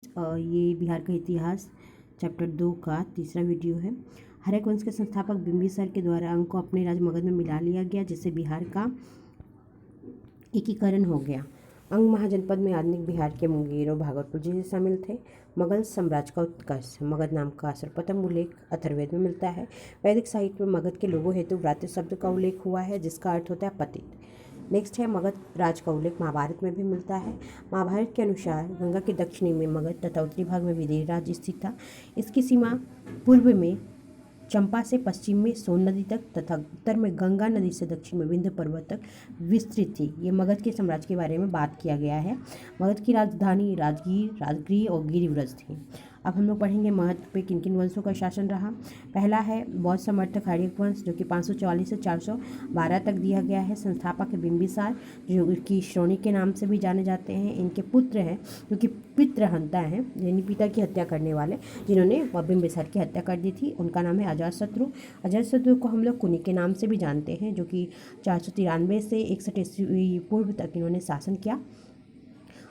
ये बिहार का इतिहास चैप्टर 2 का तीसरा वीडियो है। हर्यक वंश के संस्थापक बिंबिसार के द्वारा अंग को अपने राज्य मगध में मिला लिया गया, जिससे बिहार का एकीकरण हो गया। अंग महाजनपद में आधुनिक बिहार के मुंगेर और भागलपुर जिले शामिल थे। मुगल साम्राज्य का उत्कर्ष। मगध नाम का सर्वप्रथम उल्लेख अथर्ववेद में मिलता है। वैदिक साहित्य में मगध के लोगों हेतु व्रात्य शब्द का उल्लेख हुआ है, जिसका अर्थ होता है पतित। नेक्स्ट है मगध राज का उल्लेख महाभारत में भी मिलता है। महाभारत के अनुसार गंगा के दक्षिणी में मगध तथा उत्तरी भाग में विदेह राज्य स्थित था। इसकी सीमा पूर्व में चंपा से पश्चिम में सोन नदी तक तथा उत्तर में गंगा नदी से दक्षिण में विंध्य पर्वत तक विस्तृत थी। ये मगध के साम्राज्य के बारे में बात किया गया है। मगध की राजधानी राजगीर, राजगृह और गिरिव्रज थी। अब हम लोग पढ़ेंगे मगध पे किन किन वंशों का शासन रहा। पहला है बौद्ध समर्थक हर्यक वंश, जो कि 544 से 412 तक दिया गया है। संस्थापक है बिंबिसार, जो कि श्रोणी के नाम से भी जाने जाते हैं। इनके पुत्र हैं जो कि पितृहंता हैं, यानी पिता की हत्या करने वाले, जिन्होंने बिंबिसार की हत्या कर दी थी। उनका नाम है अजातशत्रु। अजातशत्रु को हम लोग कुनी के नाम से भी जानते हैं, जो कि 493 से 61 ईस्वी पूर्व तक इन्होंने शासन किया।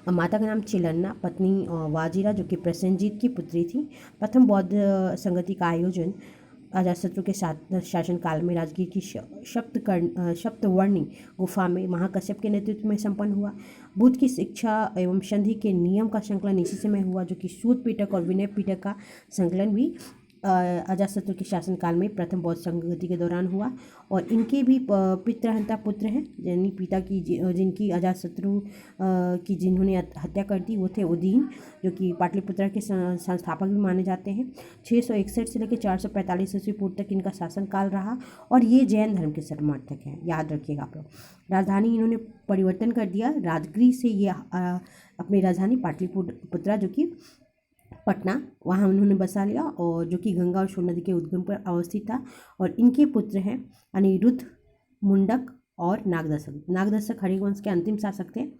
माता का नाम चिलन्ना, पत्नी वाजिरा, जो कि प्रसेनजीत की पुत्री थी। प्रथम बौद्ध संगति का आयोजन अजातशत्रु के शासनकाल में राजगीर की सप्तवर्णी गुफा में महाकश्यप के नेतृत्व में संपन्न हुआ। बुद्ध की शिक्षा एवं संधि के नियम का संकलन इसी समय हुआ, जो कि सूत पिटक और विनय पिटक का संकलन भी अजातशत्रु के शासनकाल में प्रथम बौद्ध संगति के दौरान हुआ। और इनके भी पितृहंता पुत्र हैं, यानी पिता की जिनकी अजातशत्रु की जिन्होंने हत्या कर दी वो थे उदीन, जो कि पाटलिपुत्र के संस्थापक भी माने जाते हैं। 661 से लेकर 445 ईस्वी पूर्व तक इनका शासनकाल रहा और ये जैन धर्म के समर्थक हैं, याद रखिएगा आप लोग। राजधानी इन्होंने परिवर्तन कर दिया, राजगृह से ये अपनी राजधानी पाटलिपुत्र जो कि पटना, वहाँ उन्होंने बसा लिया, और जो कि गंगा और सोन नदी के उद्गम पर अवस्थित था। और इनके पुत्र हैं अनिरुद्ध, मुंडक और नागदशक। नागदशक हर्यक वंश के अंतिम शासक थे। अब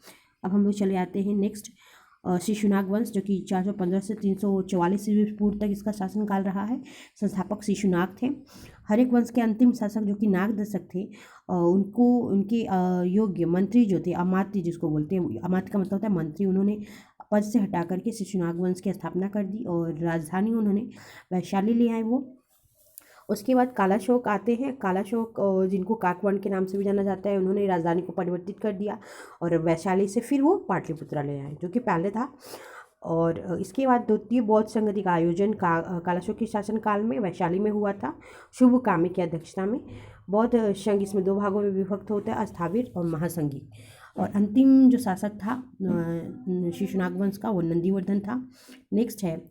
हम लोग चले आते हैं नेक्स्ट शिशुनाग वंश, जो कि 415 से 344 ईस्वी पूर्व तक इसका शासनकाल रहा है। संस्थापक शिशुनाग थे। हर्यक वंश के अंतिम शासक जो कि नागदशक थे, उनके योग्य मंत्री जो थे, अमात्य जिसको बोलते हैं, अमात्य का मतलब होता है मंत्री, उन्होंने पद से हटा करके शिशुनाग वंश की स्थापना कर दी और राजधानी उन्होंने वैशाली ले आए वो। उसके बाद कालाशोक आते हैं। कालाशोक जिनको काकवर्ण के नाम से भी जाना जाता है, उन्होंने राजधानी को परिवर्तित कर दिया और वैशाली से फिर वो पाटलिपुत्र ले आए, जो कि पहले था। और इसके बाद द्वितीय बौद्ध संगति का आयोजन कालाशोक के शासनकाल में वैशाली में हुआ था, शुभ कामी की अध्यक्षता में। बौद्ध संघ इसमें दो भागों में विभक्त होता है, अस्थाविर और महासंघी। और अंतिम जो शासक था शिशुनाग वंश का, वो नंदीवर्धन था। नेक्स्ट है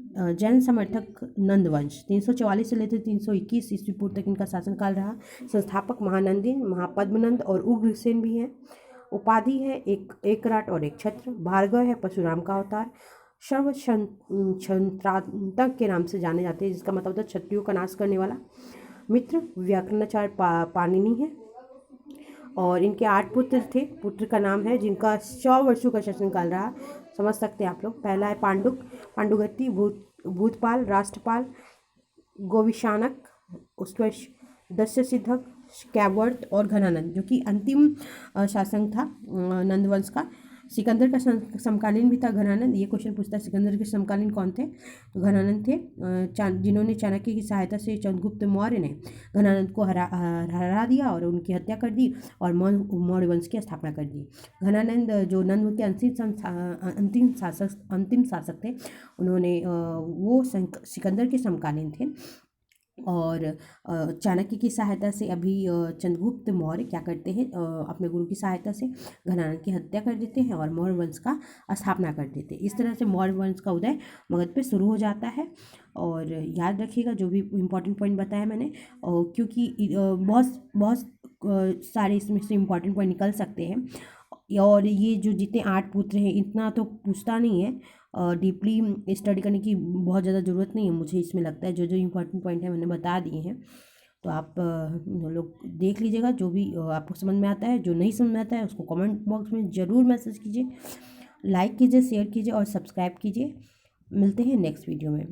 जैन समर्थक नंद वंश, 344 से लेकर 321 ईस्वी पूर्व तक इनका शासनकाल रहा। संस्थापक महानंदीन, महापद्मनंद और उग्रसेन भी हैं। उपाधि है एक राट और एक छत्र। भार्गव है परशुराम का अवतार। सर्व क्षंत्रांतक के नाम से जाने जाते हैं, जिसका मतलब होता है क्षत्रियों का नाश करने वाला। मित्र व्याकरणाचार्य पाणिनि है। और इनके 8 पुत्र थे। पुत्र का नाम है जिनका 100 वर्षों का शासनकाल रहा, समझ सकते हैं आप लोग। पहला है पांडुगति, भूतपाल, राष्ट्रपाल, गोविशानक, उसके बाद दस्यसिद्धक, कैवर्त और घनानंद, जो कि अंतिम शासक था नंदवंश का। सिकंदर का समकालीन भी था घनानंद। ये क्वेश्चन पूछता है सिकंदर के समकालीन कौन थे, तो घनानंद थे, जिन्होंने चाणक्य की सहायता से चंद्रगुप्त मौर्य ने घनानंद को हरा दिया और उनकी हत्या कर दी और मौर्य वंश की स्थापना कर दी। घनानंद जो नंद के अंतिम शासक थे, उन्होंने वो सिकंदर के समकालीन थे। और चाणक्य की सहायता से अभी चंद्रगुप्त मौर्य क्या करते हैं, अपने गुरु की सहायता से घनानंद की हत्या कर देते हैं और मौर्य वंश का स्थापना कर देते हैं। इस तरह से मौर्य वंश का उदय मगध पे शुरू हो जाता है। और याद रखिएगा जो भी इम्पोर्टेंट पॉइंट बताया मैंने, क्योंकि बहुत सारे इसमें से इम्पोर्टेंट पॉइंट निकल सकते हैं। और ये जो जितने 8 पुत्र हैं, इतना तो पूछता नहीं है, डीपली स्टडी करने की बहुत ज़्यादा ज़रूरत नहीं है मुझे इसमें लगता है। जो जो इम्पोर्टेंट पॉइंट है मैंने बता दिए हैं, तो आप लोग देख लीजिएगा। जो भी आपको समझ में आता है, जो नहीं समझ में आता है उसको कमेंट बॉक्स में ज़रूर मैसेज कीजिए, लाइक कीजिए, शेयर कीजिए और सब्सक्राइब कीजिए। मिलते हैं नेक्स्ट वीडियो में।